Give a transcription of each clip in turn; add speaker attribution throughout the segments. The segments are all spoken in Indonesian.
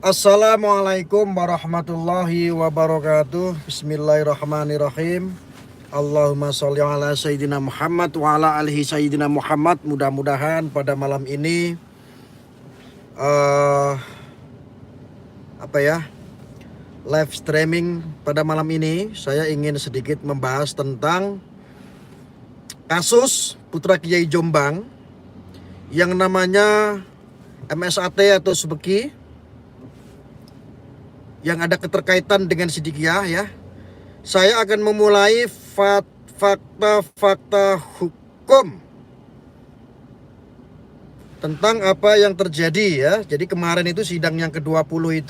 Speaker 1: Assalamualaikum warahmatullahi wabarakatuh. Bismillahirrahmanirrahim. Allahumma sholli ala sayyidina Muhammad wa ala alihi sayyidina Muhammad. Mudah-mudahan pada malam ini live streaming pada malam ini saya ingin sedikit membahas tentang kasus Putra Kiai Jombang yang namanya MSAT atau Subeki, yang ada keterkaitan dengan Siddiqiyah ya. Saya akan memulai fakta-fakta hukum tentang apa yang terjadi ya. Jadi kemarin itu sidang yang ke-20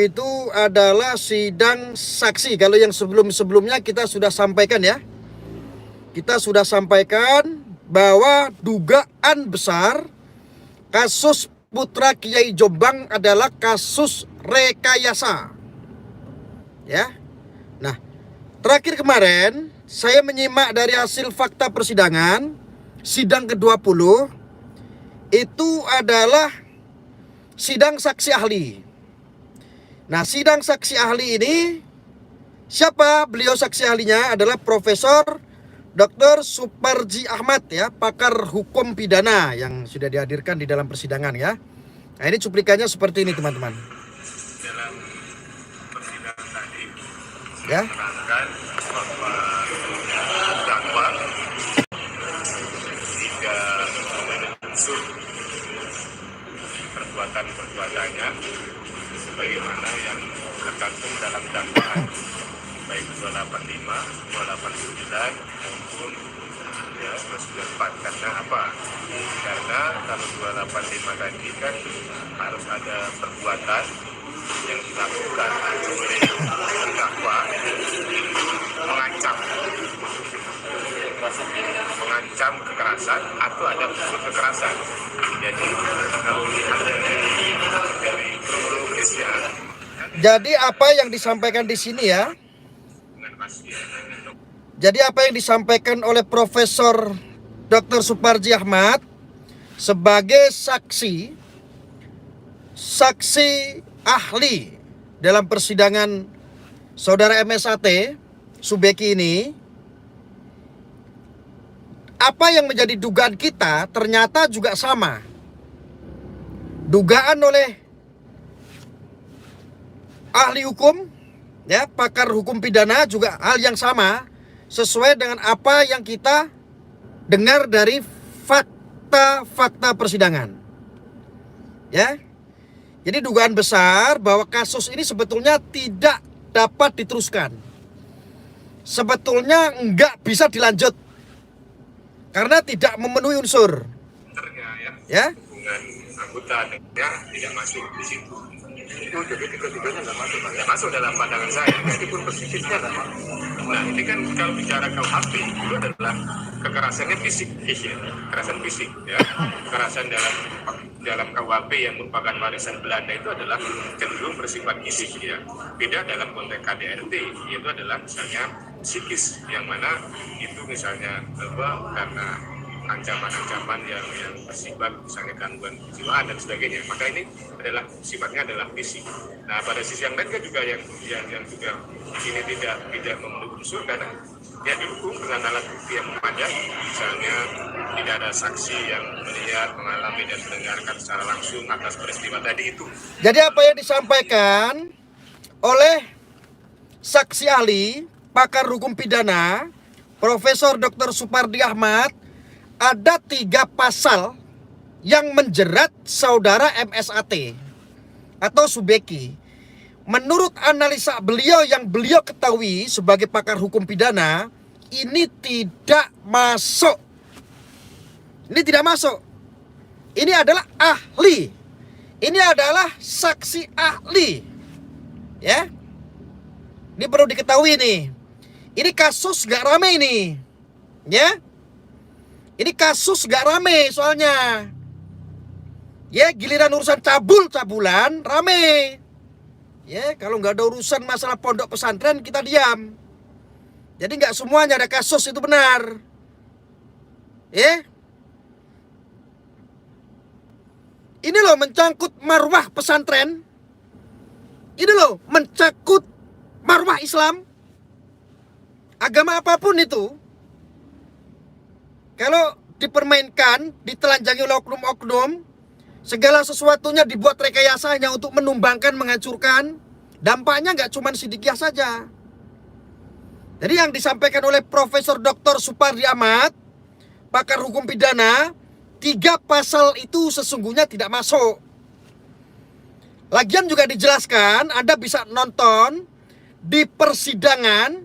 Speaker 1: itu adalah sidang saksi. Kalau yang sebelum-sebelumnya kita sudah sampaikan ya. Kita sudah sampaikan bahwa dugaan besar kasus Putra Kiai Jombang adalah kasus rekayasa. Ya. Nah, terakhir kemarin saya menyimak dari hasil fakta persidangan sidang ke-20 itu adalah sidang saksi ahli. Nah, sidang saksi ahli ini siapa? Beliau saksi ahlinya adalah Profesor Dr. Suparji Ahmad ya, pakar hukum pidana yang sudah dihadirkan di dalam persidangan ya. Nah, ini cuplikannya seperti ini teman-teman.
Speaker 2: Dalam persidangan tadi
Speaker 1: Ya.
Speaker 2: menerangkan bahwa terdakwa tidak memenuhi unsur perbuatannya sebagaimana yang tercantum dalam dakwaan baik 285, 289 maupun ya 294. Karena apa? Karena kalau 285 tadi kan harus ada perbuatan yang dilakukan oleh terdakwa mengancam kekerasan atau ada unsur kekerasan. Jadi kalau lihat dari kronologisnya,
Speaker 1: Jadi apa yang disampaikan di sini ya? Jadi apa yang disampaikan oleh Profesor Dr. Suparji Ahmad sebagai saksi ahli dalam persidangan saudara MSAT Subeki ini, apa yang menjadi dugaan kita ternyata juga sama. Dugaan oleh ahli hukum ya, pakar hukum pidana juga hal yang sama, sesuai dengan apa yang kita dengar dari fakta-fakta persidangan. Ya. Jadi dugaan besar bahwa kasus ini sebetulnya tidak dapat diteruskan. Sebetulnya enggak bisa dilanjut karena tidak memenuhi unsur. Ya.
Speaker 2: hubungan anggota tidak masuk di situ. Itu jadi tiga-tiganya nggak masuk dalam pandangan saya, meskipun persisnya nggak masuk. Nah, ini kan kalau bicara KUHP itu adalah kekerasannya fisik, ya. Kekerasan fisik, ya. Kekerasan dalam KUHP yang merupakan warisan Belanda itu adalah cenderung bersifat fisik, ya. Beda dalam konteks KDRT, yaitu adalah misalnya psikis, yang mana itu misalnya karena ancaman-ancaman yang bersifat misalnya gangguan kejiwaan dan sebagainya, maka ini adalah sifatnya adalah fisik. Nah, pada sisi yang lain kan juga yang juga ini tidak memenuhi unsur karena dia didukung dengan alat bukti yang memadai, misalnya tidak ada saksi yang melihat, mengalami dan mendengarkan secara langsung atas peristiwa tadi itu.
Speaker 1: Jadi apa yang disampaikan oleh saksi ahli pakar hukum pidana Profesor Dr. Suparji Ahmad, ada 3 pasal yang menjerat saudara MSAT atau Subeki. Menurut analisa beliau yang beliau ketahui sebagai pakar hukum pidana, ini tidak masuk. Ini tidak masuk. Ini adalah ahli. Ini adalah saksi ahli. Ya. Ini perlu diketahui nih. Ini kasus gak rame ini. Ya. Ini kasus gak rame soalnya. Ya, giliran urusan cabul-cabulan rame. Ya, kalau nggak ada urusan masalah pondok pesantren kita diam. Jadi nggak semuanya ada kasus itu benar. Ya, Ini loh mencangkut marwah pesantren. Ini loh mencangkut marwah Islam. Agama apapun itu, kalau dipermainkan, ditelanjangi oleh oknum-oknum, segala sesuatunya dibuat rekayasa hanya untuk menumbangkan, menghancurkan. Dampaknya nggak cuma Sidikiyah saja. Jadi yang disampaikan oleh Profesor Dr. Supardi Ahmad, pakar hukum pidana, 3 pasal itu sesungguhnya tidak masuk. Lagian juga dijelaskan, Anda bisa nonton di persidangan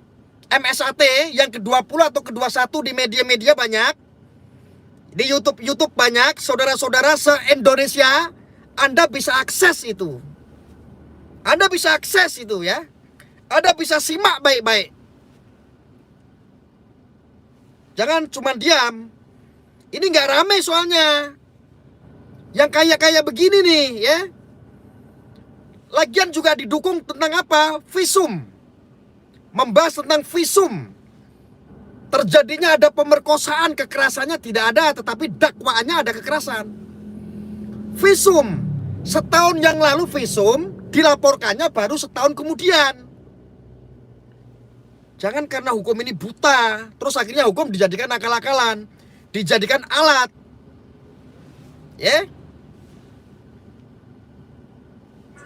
Speaker 1: MSAT yang ke-20 atau ke-21 di media-media banyak. Di YouTube banyak, saudara-saudara se-Indonesia, Anda bisa akses itu. Anda bisa akses itu ya. Anda bisa simak baik-baik. Jangan cuma diam. Ini nggak rame soalnya. Yang kaya-kaya begini nih ya. Lagian juga didukung tentang apa? Visum. Membahas tentang visum. Terjadinya ada pemerkosaan, kekerasannya tidak ada, tetapi dakwaannya ada kekerasan. Visum. Setahun yang lalu visum, dilaporkannya baru setahun kemudian. Jangan karena hukum ini buta, terus akhirnya hukum dijadikan akal-akalan, dijadikan alat. Ya?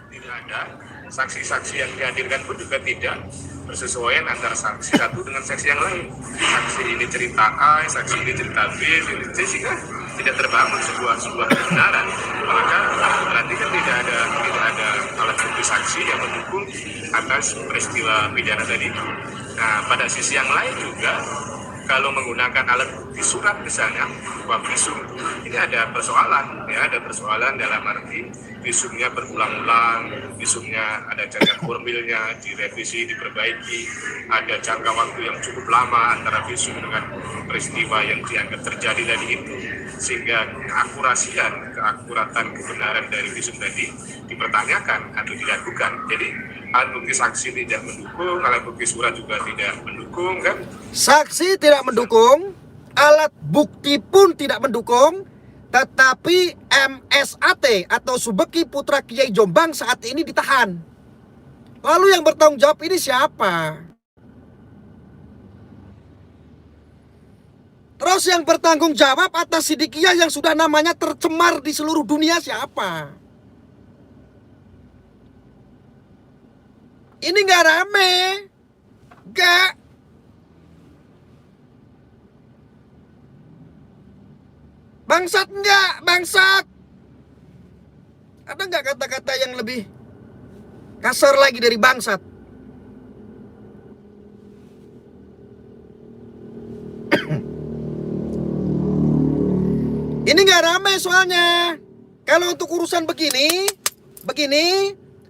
Speaker 2: Tidak ada. Saksi-saksi yang dihadirkan pun juga tidak bersesuaian antara saksi satu dengan saksi yang lain. Saksi ini cerita A, saksi ini cerita B, sehingga tidak terbangun sebuah kebenaran. Maka berarti kan tidak ada alat bukti saksi yang mendukung atas peristiwa pidana tadi. Nah, pada sisi yang lain juga, kalau menggunakan alat bukti surat misalnya, visum, ini ada persoalan, ya, ada persoalan dalam arti visumnya berulang-ulang, visumnya ada cacat formilnya, direvisi, diperbaiki, ada jangka waktu yang cukup lama antara visum dengan peristiwa yang dianggap terjadi tadi itu, sehingga keakuratan kebenaran dari visum tadi dipertanyakan atau diragukan. Jadi alat bukti saksi tidak mendukung, alat bukti surat juga tidak mendukung, kan?
Speaker 1: Saksi tidak mendukung, alat bukti pun tidak mendukung, tetapi MSAT atau Subeki Putra Kiai Jombang saat ini ditahan. Lalu yang bertanggung jawab ini siapa? Terus yang bertanggung jawab atas Sidikiyah yang sudah namanya tercemar di seluruh dunia siapa? Ini nggak rame, nggak. Bangsat nggak, bangsat. Ada nggak kata-kata yang lebih kasar lagi dari bangsat? Ini nggak rame soalnya. Kalau untuk urusan begini,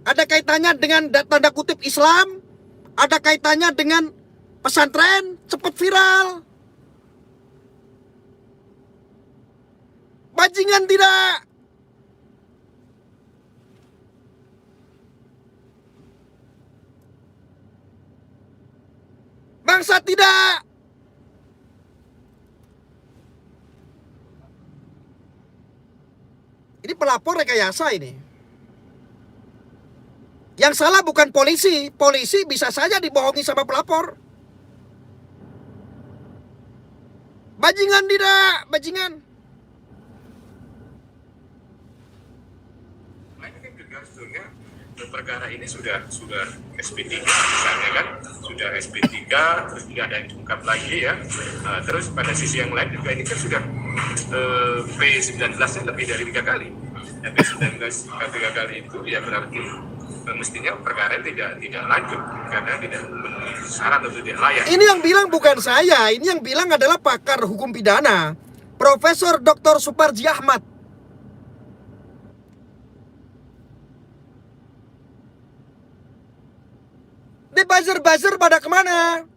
Speaker 1: ada kaitannya dengan tanda kutip Islam, ada kaitannya dengan pesantren, cepat viral. Bajingan tidak. Bangsat tidak. Ini pelapor rekayasa ini. Yang salah bukan polisi. Polisi bisa saja dibohongi sama pelapor. Bajingan tidak, bajingan.
Speaker 2: Sebetulnya perkara ini sudah SP3 misalnya kan, sudah SP3, terus tidak ada yang diungkap lagi ya. Terus pada sisi yang lain juga ini kan sudah P19-nya lebih dari 3 kali. Ya, P19 3 kali itu ya berarti mestinya perkara tidak lanjut karena tidak memenuhi syarat atau tidak layak.
Speaker 1: Ini yang bilang bukan saya, ini yang bilang adalah pakar hukum pidana, Profesor Dr. Supardi Ahmad. Ini buzzer-buzzer pada kemana?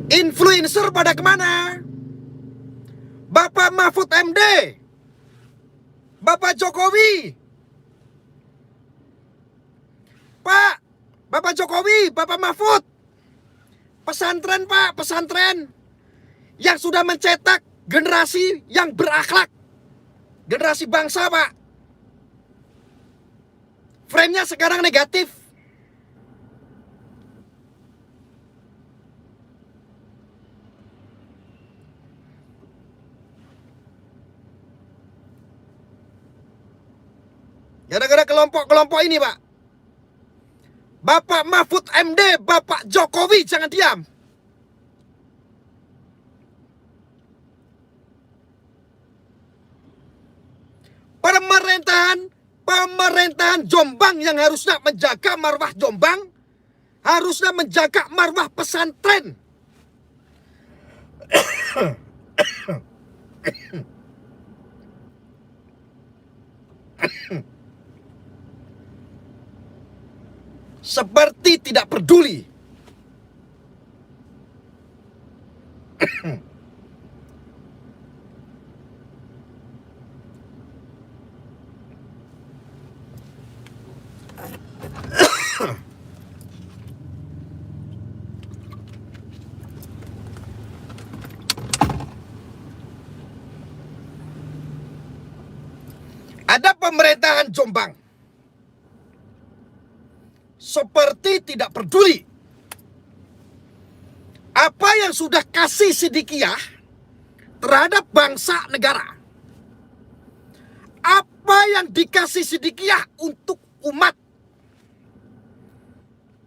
Speaker 1: Influencer pada kemana? Bapak Mahfud MD, Bapak Jokowi, Bapak Jokowi, Bapak Mahfud, pesantren Pak, pesantren. yang sudah mencetak generasi yang berakhlak, generasi bangsa, Pak. Frame-nya sekarang negatif. Gara-gara kelompok-kelompok ini, Pak. Bapak Mahfud MD, Bapak Jokowi, jangan diam. Pemerintahan Jombang yang harusnya menjaga marwah Jombang, harusnya menjaga marwah pesantren. Seperti tidak peduli. Ada pemerintahan Jombang seperti tidak peduli apa yang sudah kasih Sidikiyah terhadap bangsa negara, apa yang dikasih Sidikiyah untuk umat,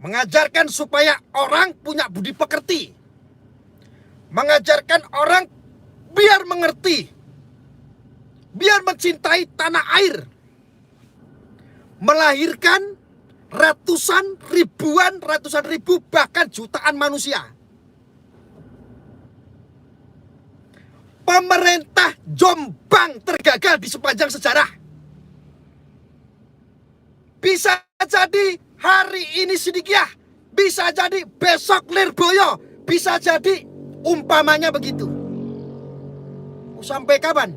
Speaker 1: mengajarkan supaya orang punya budi pekerti, mengajarkan orang biar mengerti, biar mencintai tanah air, melahirkan ratusan ribu, bahkan jutaan manusia. Pemerintah Jombang tergagal di sepanjang sejarah. Bisa jadi hari ini Sidikiyah, bisa jadi besok Lirboyo, bisa jadi umpamanya begitu. Sampai kapan?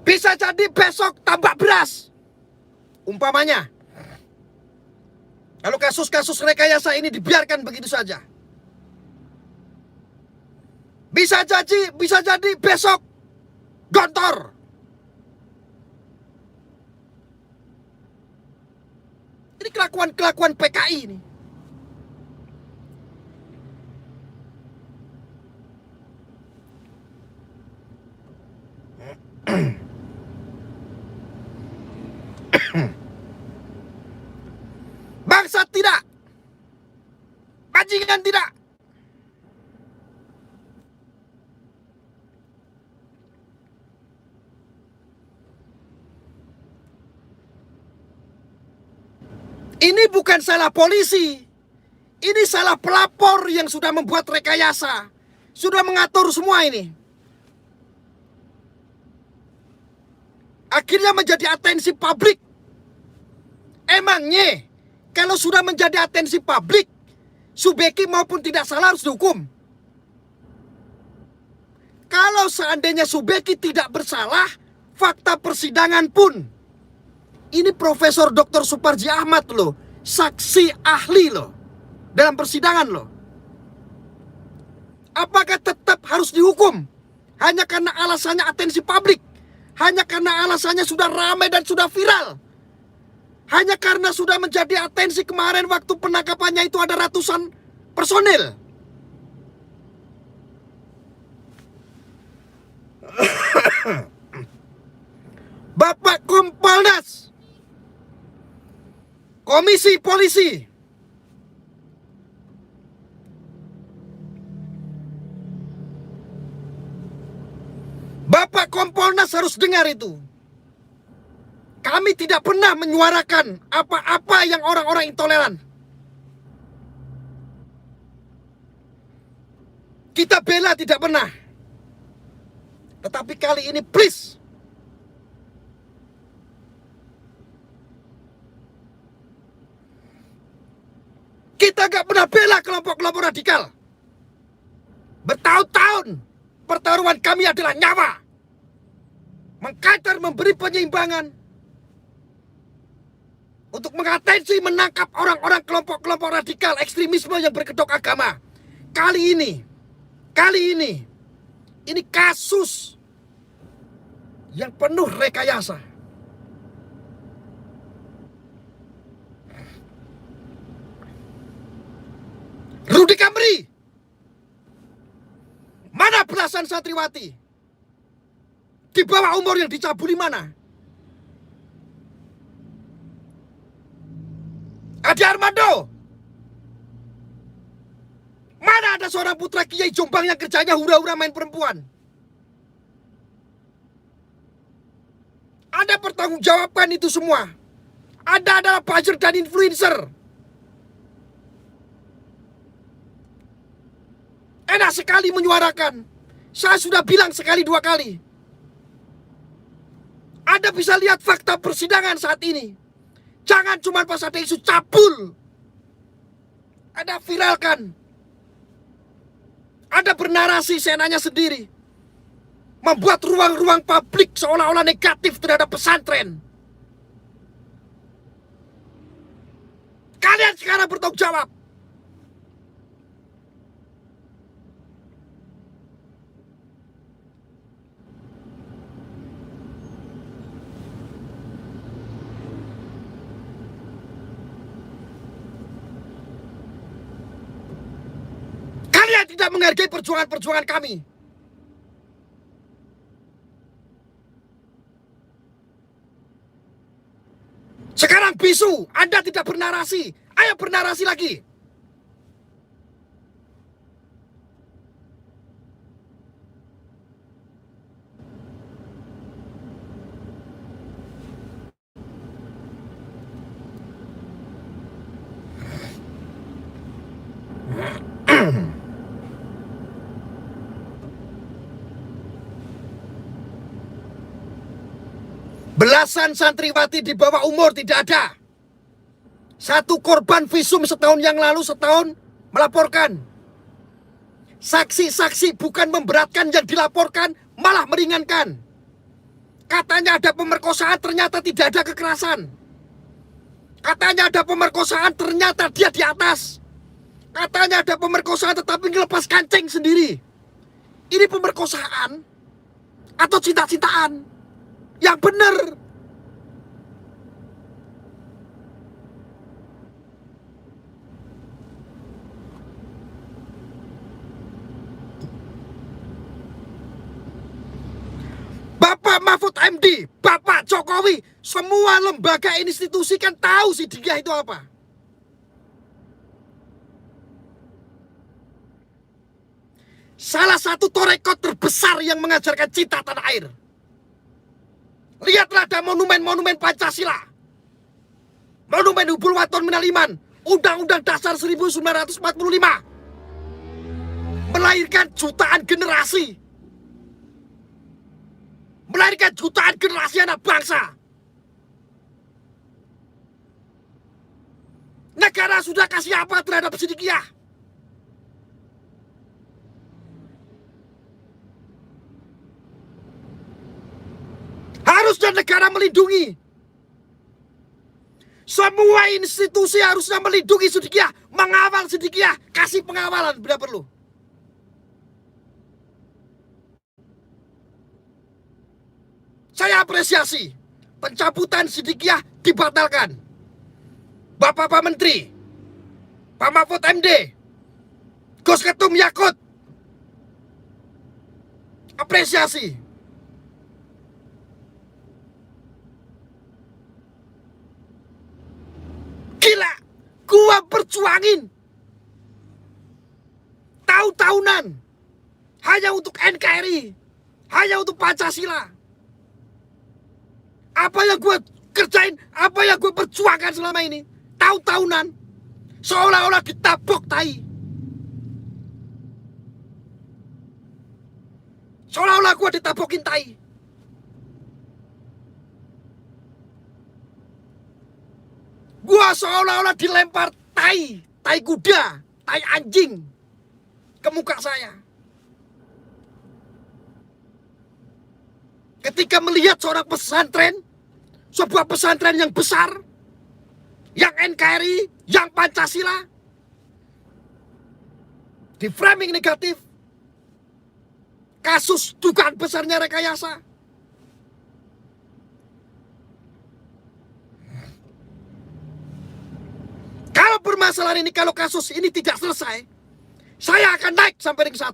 Speaker 1: Bisa jadi besok tambak beras, umpamanya. Kalau kasus-kasus rekayasa ini dibiarkan begitu saja. Bisa jadi besok Gontor. Ini kelakuan PKI ini. Bangsa tidak, bajingan tidak. Ini bukan salah polisi, ini salah pelapor yang sudah membuat rekayasa, sudah mengatur semua ini. Akhirnya menjadi atensi publik. Emangnya kalau sudah menjadi atensi publik, Subeki maupun tidak salah harus dihukum. Kalau seandainya Subeki tidak bersalah, fakta persidangan pun, ini Profesor Dr. Suparji Ahmad loh, saksi ahli loh, dalam persidangan loh. Apakah tetap harus dihukum? Hanya karena alasannya atensi publik? Hanya karena alasannya sudah ramai dan sudah viral? Hanya karena sudah menjadi atensi kemarin waktu penangkapannya itu ada ratusan personil? Bapak Kompolnas, Komisi Polisi, Bapak Kompolnas harus dengar itu. Kami tidak pernah menyuarakan apa-apa yang orang-orang intoleran. Kita bela tidak pernah. Tetapi kali ini please, kita gak pernah bela kelompok-kelompok radikal. Bertahun-tahun pertaruhan kami adalah nyawa. Mengkater, memberi penyeimbangan untuk mengatensi, menangkap orang-orang kelompok-kelompok radikal ekstremisme yang berkedok agama. kali ini kasus yang penuh rekayasa. Rudy Kamri, mana belasan santriwati di bawah umur yang dicabuli mana? Adi Armando, mana ada seorang putra Kiai Jombang yang kerjanya hura-hura main perempuan? Anda pertanggungjawabkan itu semua. Anda adalah buzzer dan influencer. Enak sekali menyuarakan. Saya sudah bilang sekali dua kali. Anda bisa lihat fakta persidangan saat ini. Jangan cuma pas ada isu cabul Anda viralkan. Anda bernarasi seenaknya sendiri, membuat ruang-ruang publik seolah-olah negatif terhadap pesantren. Kalian sekarang bertanggung jawab. Kalian tidak menghargai perjuangan-perjuangan kami. Sekarang bisu, Anda tidak bernarasi. Ayo bernarasi lagi. Belasan santriwati di bawah umur tidak ada. Satu korban visum setahun yang lalu, setahun melaporkan. Saksi-saksi bukan memberatkan yang dilaporkan, malah meringankan. Katanya ada pemerkosaan, ternyata tidak ada kekerasan. Katanya ada pemerkosaan, ternyata dia di atas. Katanya ada pemerkosaan tetapi ngelepas kancing sendiri. Ini pemerkosaan atau cinta-cintaan? Yang benar. Bapak Mahfud MD, Bapak Jokowi, semua lembaga institusi kan tahu Sidikiyah itu apa. Salah satu torekot terbesar yang mengajarkan cinta tanah air. Lihatlah ada monumen-monumen Pancasila, monumen Hubul Waton Minal Iman, Undang-Undang Dasar 1945, melahirkan jutaan generasi, melahirkan jutaan generasi anak bangsa. Negara sudah kasih apa terhadap Sidikiyah? Harusnya negara melindungi. Semua institusi harusnya melindungi Sidikiyah, mengawal Sidikiyah, kasih pengawalan bila perlu. Saya apresiasi pencabutan Sidikiyah dibatalkan. Bapak-Bapak Menteri, Pak Mahfud MD, Gus Ketum Yakut, apresiasi. Gila, gua perjuangin tahun-tahunan hanya untuk NKRI, hanya untuk Pancasila. Apa yang gua kerjain, apa yang gua perjuangkan selama ini, tahun-tahunan, seolah-olah ditabok tai. Seolah-olah gua ditabokin tai. Gua seolah-olah dilempar tai kuda, tai anjing ke muka saya. Ketika melihat seorang pesantren, sebuah pesantren yang besar, yang NKRI, yang Pancasila, di framing negatif, kasus dugaan besarnya rekayasa. Kalau permasalahan ini, kalau kasus ini tidak selesai, saya akan naik sampai ring 1.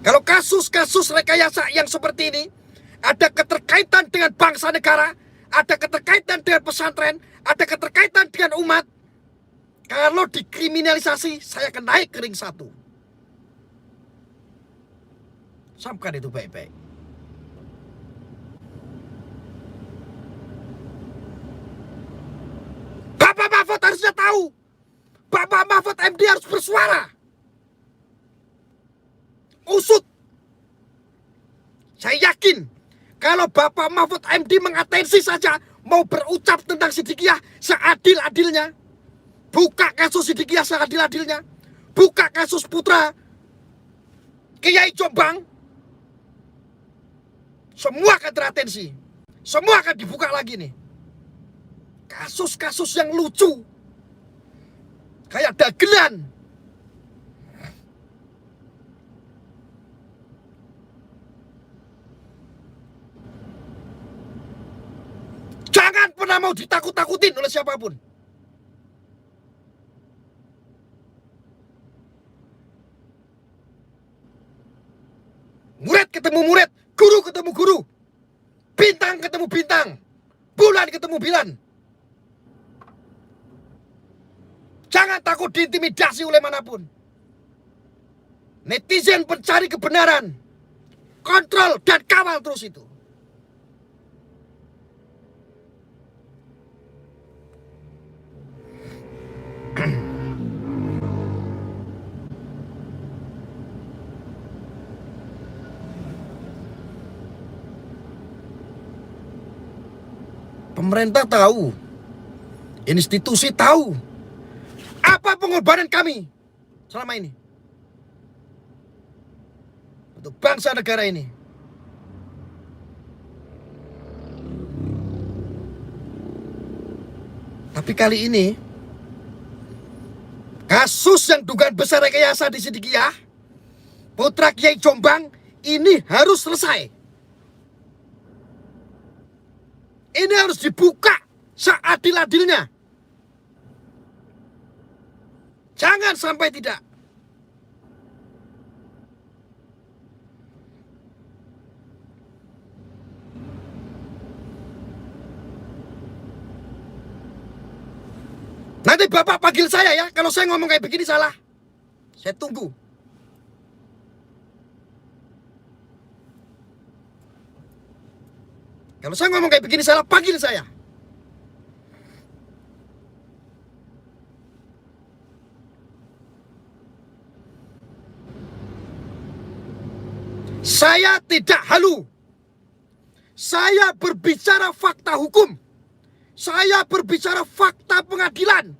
Speaker 1: Kalau kasus-kasus rekayasa yang seperti ini ada keterkaitan dengan bangsa negara, ada keterkaitan dengan pesantren, ada keterkaitan dengan umat, kalau dikriminalisasi, saya akan naik ke ring 1. Camkan itu baik-baik. Bapak Mahfud harusnya tahu. Bapak Mahfud MD harus bersuara. Usut. Saya yakin kalau Bapak Mahfud MD mengatensi saja mau berucap tentang Sidikiyah seadil-adilnya, buka kasus Sidikiyah seadil-adilnya, buka kasus putra Kiai Jombang, semua akan teratensi, semua akan dibuka lagi nih. Kasus-kasus yang lucu, kayak dagelan. Jangan pernah mau ditakut-takutin oleh siapapun. Murid ketemu murid, guru ketemu guru, bintang ketemu bintang, bulan ketemu bulan. Jangan takut diintimidasi oleh manapun. Netizen pencari kebenaran, kontrol dan kawal terus itu. Pemerintah tahu, institusi tahu apa pengorbanan kami selama ini untuk bangsa negara ini. Tapi kali ini kasus yang dugaan besar rekayasa di Sidikiyah putra Kiai Jombang ini harus selesai. Ini harus dibuka seadil-adilnya. Jangan sampai tidak. Nanti Bapak panggil saya ya, kalau saya ngomong kayak begini salah. Saya tunggu. Kalau saya ngomong kayak begini salah, panggil saya. Saya tidak halu. Saya berbicara fakta hukum. Saya berbicara fakta pengadilan.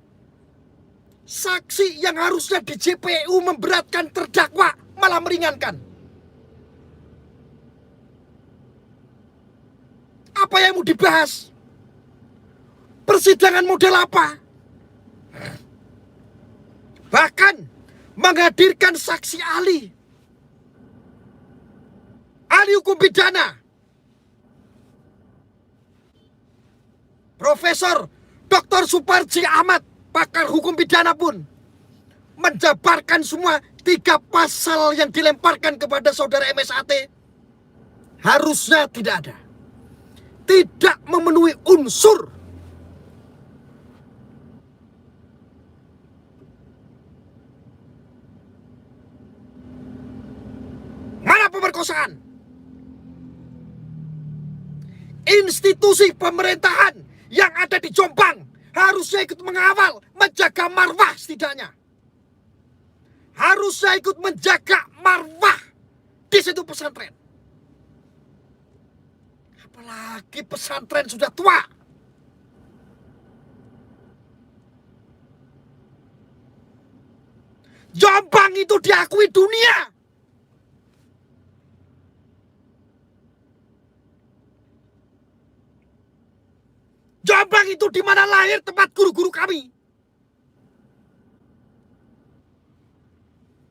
Speaker 1: Saksi yang harusnya di JPU memberatkan terdakwa malah meringankan. Apa yang mau dibahas? Persidangan model apa? Bahkan menghadirkan saksi ahli hukum pidana, Profesor Dr. Suparji Ahmad, pakar hukum pidana pun menjabarkan semua 3 pasal yang dilemparkan kepada saudara MSAT harusnya tidak ada. Tidak memenuhi unsur. Mana pemerkosaan? Institusi pemerintahan yang ada di Jombang harusnya ikut mengawal, menjaga marwah setidaknya. Harusnya ikut menjaga marwah di situ pesantren. Apalagi pesantren sudah tua. Jombang itu diakui dunia. Jombang itu di mana lahir tempat guru-guru kami.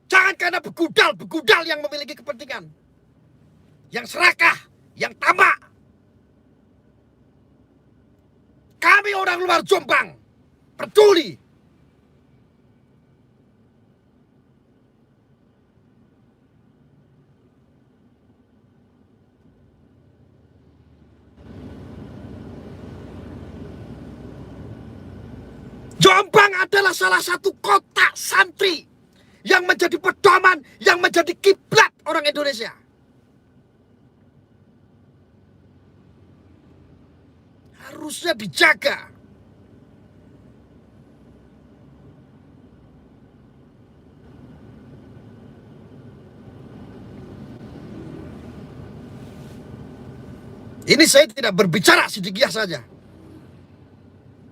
Speaker 1: Jangan karena begudal yang memiliki kepentingan, yang serakah, yang tamak. Kami orang luar Jombang peduli. Jombang adalah salah satu kota santri yang menjadi pedoman, yang menjadi kiblat orang Indonesia. Harusnya dijaga. Ini saya tidak berbicara sidikiah saja.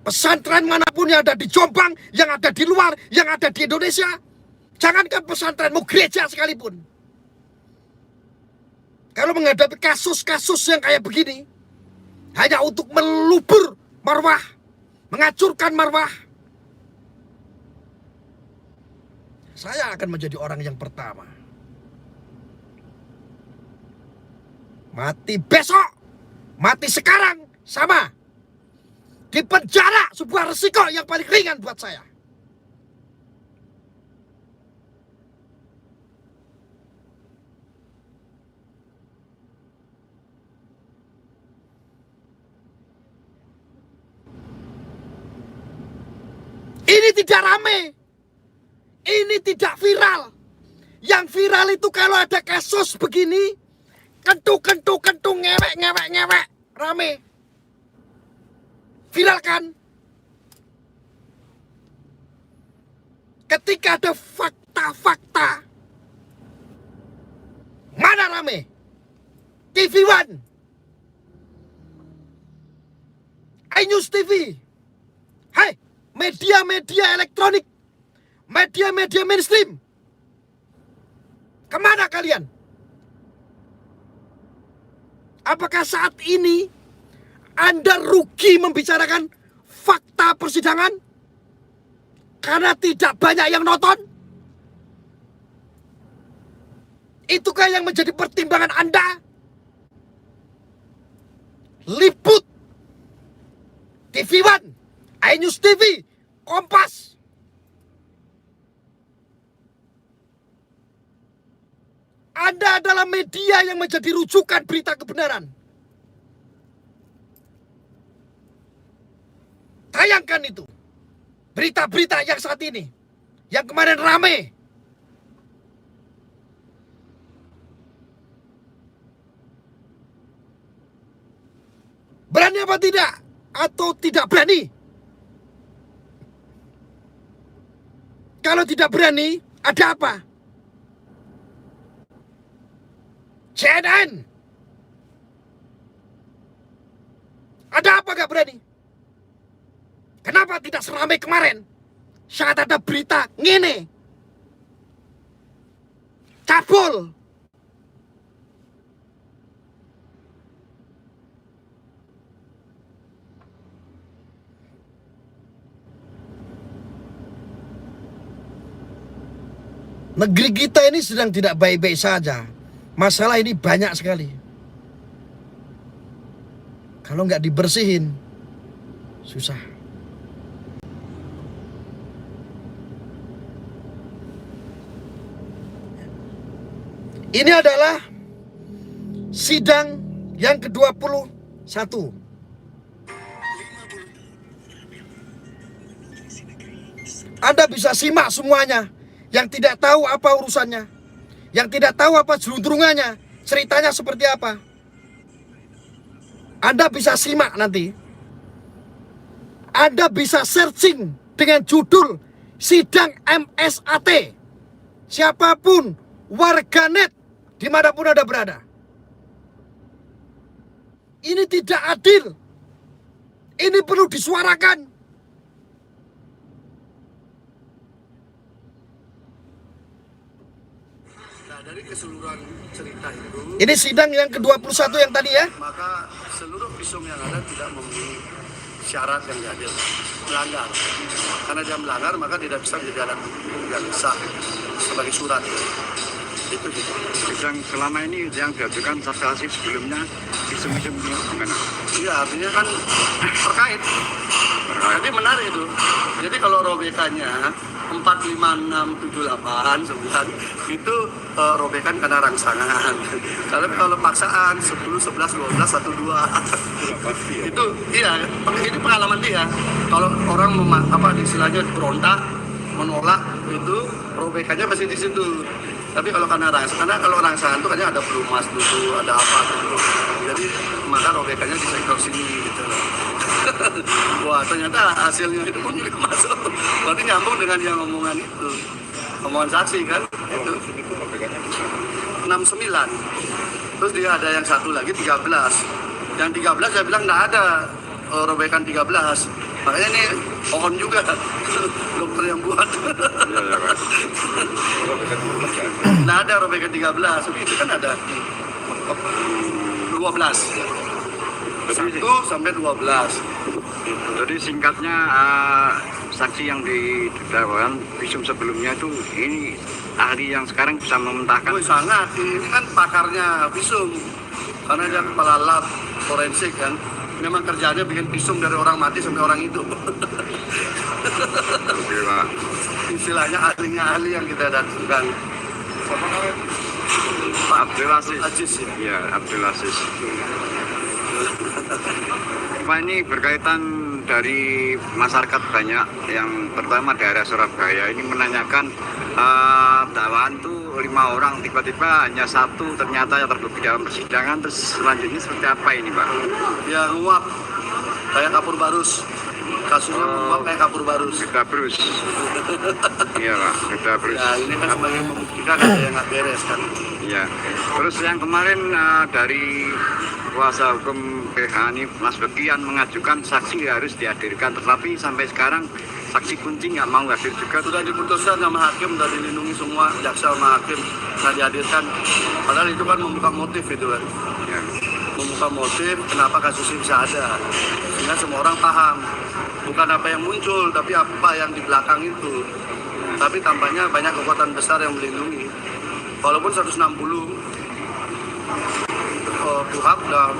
Speaker 1: Pesantren manapun yang ada di Jombang, yang ada di luar, yang ada di Indonesia, jangankan pesantren, mau gereja sekalipun. Kalau menghadapi kasus-kasus yang kayak begini, hanya untuk melubur marwah, menghancurkan marwah, saya akan menjadi orang yang pertama. Mati besok, mati sekarang, sama. Di penjara sebuah resiko yang paling ringan buat saya. Ini tidak rame. Ini tidak viral. Yang viral itu kalau ada kasus begini, kentu, ngewek, rame. Viral kan? Ketika ada fakta-fakta, mana rame? TV One, iNews TV, hai, media-media elektronik, media-media mainstream, kemana kalian? Apakah saat ini Anda rugi membicarakan fakta persidangan karena tidak banyak yang nonton? Itukah yang menjadi pertimbangan Anda? Liput, TV One, iNews TV, Kompas. Anda adalah media yang menjadi rujukan berita kebenaran. Tayangkan itu. Berita-berita yang saat ini. Yang kemarin rame. Berani apa tidak? Atau tidak berani? Kalau tidak berani, ada apa? CNN. Ada apa gak berani? Kenapa tidak seramai kemarin saat ada berita ngene? Cabul. Negeri kita ini sedang tidak baik-baik saja. Masalah ini banyak sekali. Kalau nggak dibersihin, susah. Ini adalah sidang yang ke-21. Anda bisa simak semuanya. Yang tidak tahu apa urusannya, yang tidak tahu apa jeluntrungannya, ceritanya seperti apa, Anda bisa simak nanti. Anda bisa searching dengan judul Sidang MSAT. Siapapun warganet dimanapun Anda berada. Ini tidak adil. Ini perlu disuarakan.
Speaker 3: Dari keseluruhan cerita itu,
Speaker 1: ini sidang yang ke-21 yang tadi ya.
Speaker 3: maka seluruh visum yang ada tidak memenuhi syarat yang dihadirkan, melanggar. Karena dia melanggar maka tidak bisa menjadi alat bukti yang sah sebagai surat. Itu gitu.
Speaker 4: Yang selama ini yang diajukan saksi sebelumnya visum-visum gimana?
Speaker 3: Iya, artinya kan terkait. Jadi menarik itu. Jadi kalau robekannya 4, 5, 6, 7, 8, 9 itu robekan karena rangsangan. Tapi kalau paksaan 10, 11, 12, 1, 2 itu iya, ini pengalaman dia. Kalau orang istilahnya berontak, menolak itu robekannya pasti di situ. Tapi kalau karena rangsangan itu kan ada pelumas dulu, ada apa gitu. Jadi maka robekannya di sektor sini gitu. Wah, ternyata hasilnya itu pun juga masuk. Berarti nyambung dengan yang omongan itu. Omongan saksi kan itu 69. Terus dia ada yang satu lagi 13. Yang 13 saya bilang nggak ada robekan 13. Makanya ini pohon juga dokter yang buat. Nah ada robekan 13, itu kan ada 12. 1 sampai 12.
Speaker 4: Jadi singkatnya saksi yang didakwakan visum sebelumnya itu ini ahli yang sekarang bisa mementahkan.
Speaker 3: Oh sangat, ini kan pakarnya visum. Karena dia kepala lab forensik kan. Memang kerjanya bikin visum dari orang mati sampai orang hidup.
Speaker 4: Oke, Pak.
Speaker 3: Istilahnya ahli yang kita datangkan.
Speaker 4: Pak Abdul Aziz.
Speaker 3: Aziz ya.
Speaker 4: Iya, Abdul Aziz. Pak, ini berkaitan dari masyarakat banyak yang pertama daerah Surabaya ini menanyakan dakwaan itu 5 orang, tiba-tiba hanya 1 ternyata yang terbukti dalam persidangan. Terus selanjutnya seperti apa ini, Pak?
Speaker 3: Ya nguap kayak kapur barus, kasusnya nguap kayak kapur barus.
Speaker 4: Beda Brus. Iya, Pak, beda Brus.
Speaker 3: Ya ini kan sebagai membuktikan ada yang nggak beres kan.
Speaker 4: Iya. Terus yang kemarin dari kuasa hukum PH ini Mas Bekian mengajukan saksi harus dihadirkan, tetapi sampai sekarang saksi kunci nggak mau hadir juga.
Speaker 3: Sudah diputuskan sama hakim, sudah dilindungi semua jaksa sama hakim, nggak dihadirkan. Padahal itu kan membuka motif itu kan.
Speaker 4: Ya.
Speaker 3: Membuka motif kenapa kasus ini bisa ada. Sehingga semua orang paham. Bukan apa yang muncul, tapi apa yang di belakang itu. Tapi tampaknya banyak kekuatan besar yang melindungi. Walaupun 160 Tuhab sudah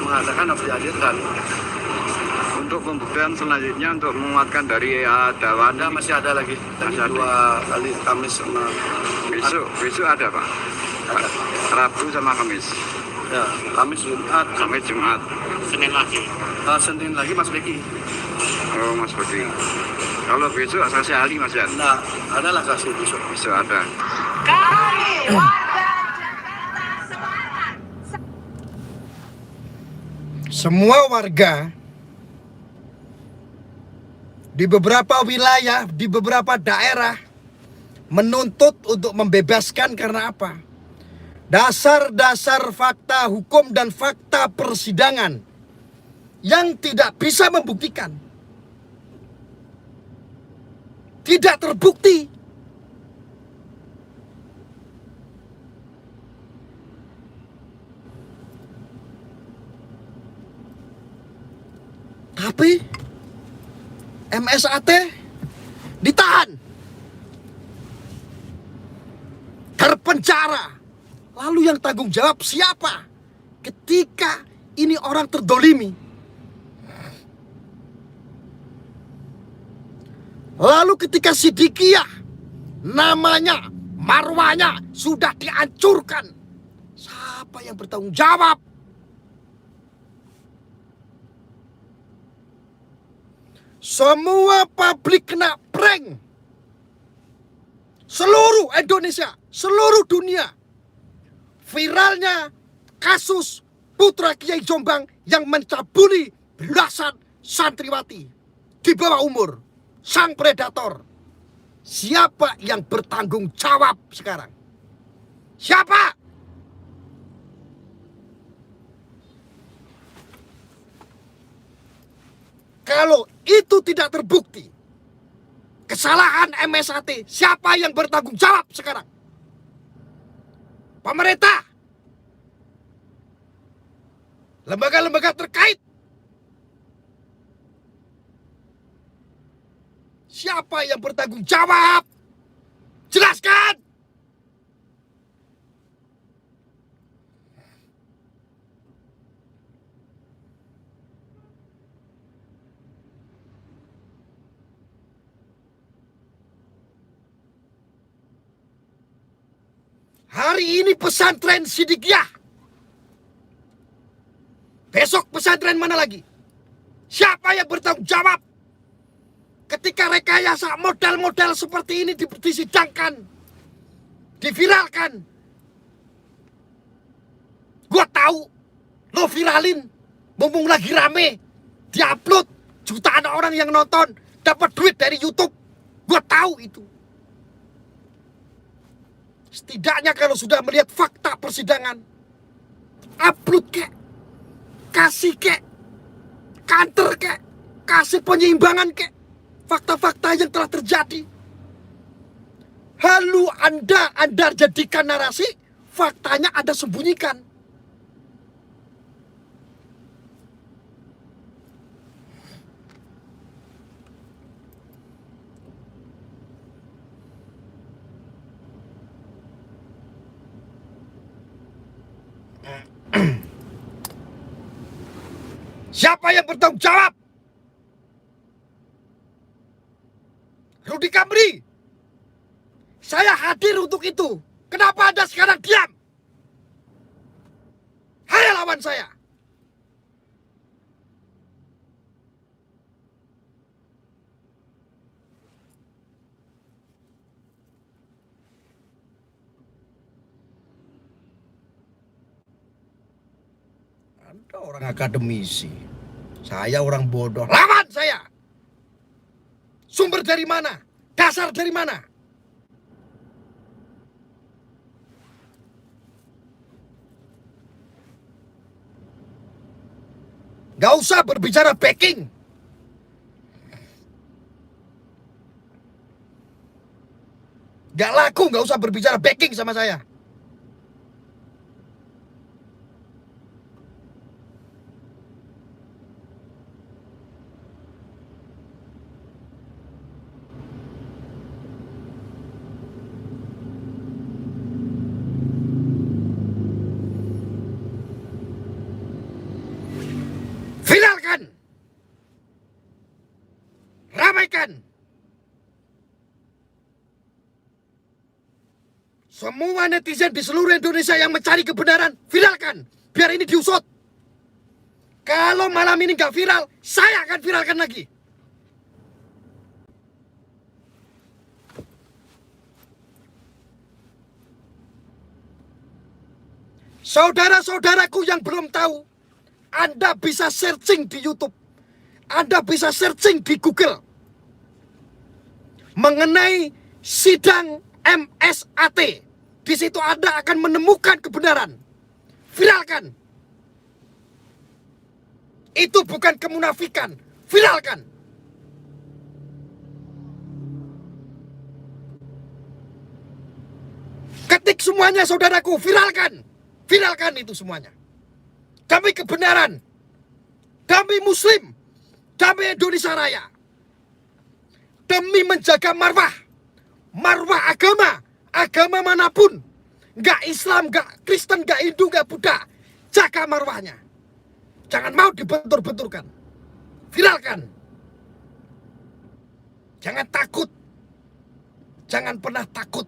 Speaker 3: mengatakan harus dihadirkan.
Speaker 4: Untuk pembuktian selanjutnya untuk menguatkan dari dakwaan
Speaker 3: Masih ada lagi. Tadi
Speaker 4: Masih ada.
Speaker 3: 2 kali Kamis sama
Speaker 4: besok ada, Pak.
Speaker 3: ada.
Speaker 4: Rabu sama Kamis.
Speaker 3: Ya, Kamis Jumat.
Speaker 4: Sampai Jumat.
Speaker 3: Senin lagi Mas Beki.
Speaker 4: Oh, Mas Budi. Kalau besok saksi ahli Mas Yan.
Speaker 3: Nah, adalah saksi besok.
Speaker 4: Besok ada.
Speaker 5: Kami warga Jakarta Selatan.
Speaker 1: Semua warga di beberapa wilayah, di beberapa daerah menuntut untuk membebaskan karena apa? Dasar-dasar fakta hukum dan fakta persidangan yang tidak bisa membuktikan, tidak terbukti. Tapi MSAT ditahan, terpenjara. Lalu yang tanggung jawab siapa ketika ini orang terdolimi? Lalu ketika Sidikiyah, namanya, marwahnya sudah dihancurkan, siapa yang bertanggung jawab? Semua publik kena prank. Seluruh Indonesia, seluruh dunia. Viralnya kasus putra Kiai Jombang yang mencabuli belasan santriwati di bawah umur. Sang predator. Siapa yang bertanggung jawab sekarang? Siapa? Kalau itu tidak terbukti, kesalahan MSAT, siapa yang bertanggung jawab sekarang? Pemerintah, lembaga-lembaga terkait. Siapa yang bertanggung jawab? Jelaskan! Hari ini pesantren Sidikiyah. Besok pesantren mana lagi? Siapa yang bertanggung jawab? Ketika rekayasa model-model seperti ini disidangkan, diviralkan. Gua tahu, lo viralin, mumpung lagi rame, diupload, jutaan orang yang nonton, dapat duit dari YouTube. Gua tahu itu. Setidaknya kalau sudah melihat fakta persidangan, upload kek, kasih kek, kanter kek, kasih penyeimbangan kek, fakta-fakta yang telah terjadi. Lalu Anda jadikan narasi, faktanya Anda sembunyikan. Siapa yang bertanggung jawab? Rudy Kamri. Saya hadir untuk itu. Kenapa Anda sekarang diam? Hai lawan saya. Anda orang akademisi. Saya orang bodoh. Lawan saya. Sumber dari mana? Dasar dari mana? Gak usah berbicara backing. Gak laku, gak usah berbicara backing sama saya. Viralkan. Ramaikan. Semua netizen di seluruh Indonesia yang mencari kebenaran, viralkan. Biar ini diusut. Kalau malam ini gak viral, saya akan viralkan lagi. Saudara-saudaraku yang belum tahu, Anda bisa searching di YouTube. Anda bisa searching di Google. Mengenai sidang MSAT. Di situ Anda akan menemukan kebenaran. Viralkan. Itu bukan kemunafikan. Viralkan. Ketik semuanya saudaraku, viralkan. Viralkan itu semuanya. Demi kebenaran. Demi Muslim. Demi Indonesia Raya. Demi menjaga marwah. Marwah agama. Agama manapun. Gak Islam, gak Kristen, gak Hindu, gak Buddha. Jaga marwahnya. Jangan mau dibentur-benturkan. Viralkan. Jangan takut. Jangan pernah takut.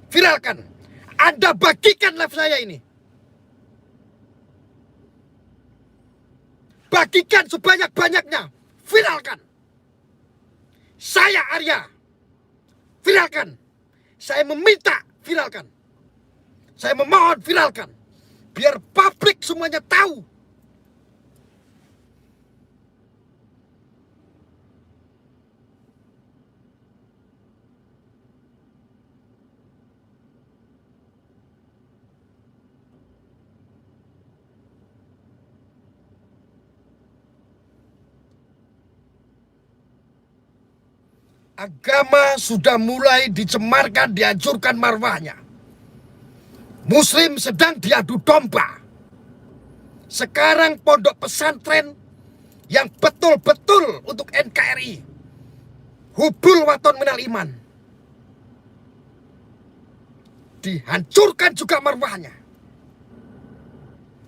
Speaker 1: Viralkan. Anda bagikan live saya ini. Bagikan sebanyak-banyaknya. Viralkan. Saya Arya. Viralkan. Saya meminta viralkan. Saya memohon viralkan. Biar publik semuanya tahu. Agama sudah mulai dicemarkan, dihancurkan marwahnya. Muslim sedang diadu domba. Sekarang pondok pesantren yang betul-betul untuk NKRI. Hubul waton minal iman. Dihancurkan juga marwahnya.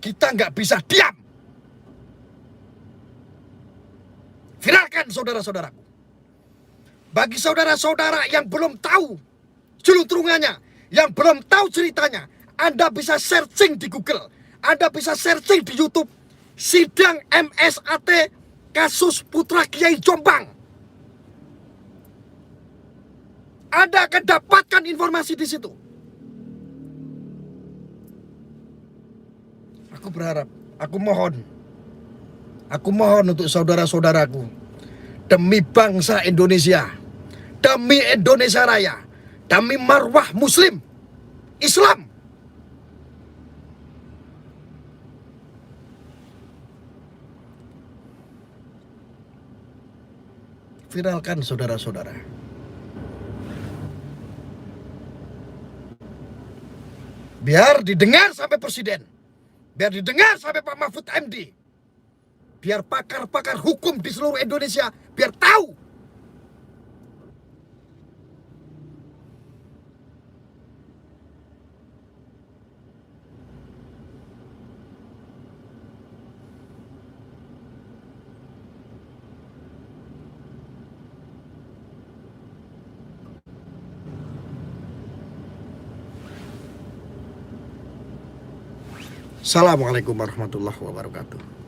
Speaker 1: Kita nggak bisa diam. Viralkan saudara-saudaraku. Bagi saudara-saudara yang belum tahu jeluntrungannya, yang belum tahu ceritanya, Anda bisa searching di Google, Anda bisa searching di YouTube, sidang MSAT kasus Putra Kiai Jombang. Anda akan dapatkan informasi di situ. Aku berharap, aku mohon untuk saudara-saudaraku, demi bangsa Indonesia, demi Indonesia Raya, demi marwah Muslim, Islam, viralkan saudara-saudara. Biar didengar sampai Presiden, biar didengar sampai Pak Mahfud MD, biar pakar-pakar hukum di seluruh Indonesia biar tahu. Assalamualaikum warahmatullahi wabarakatuh.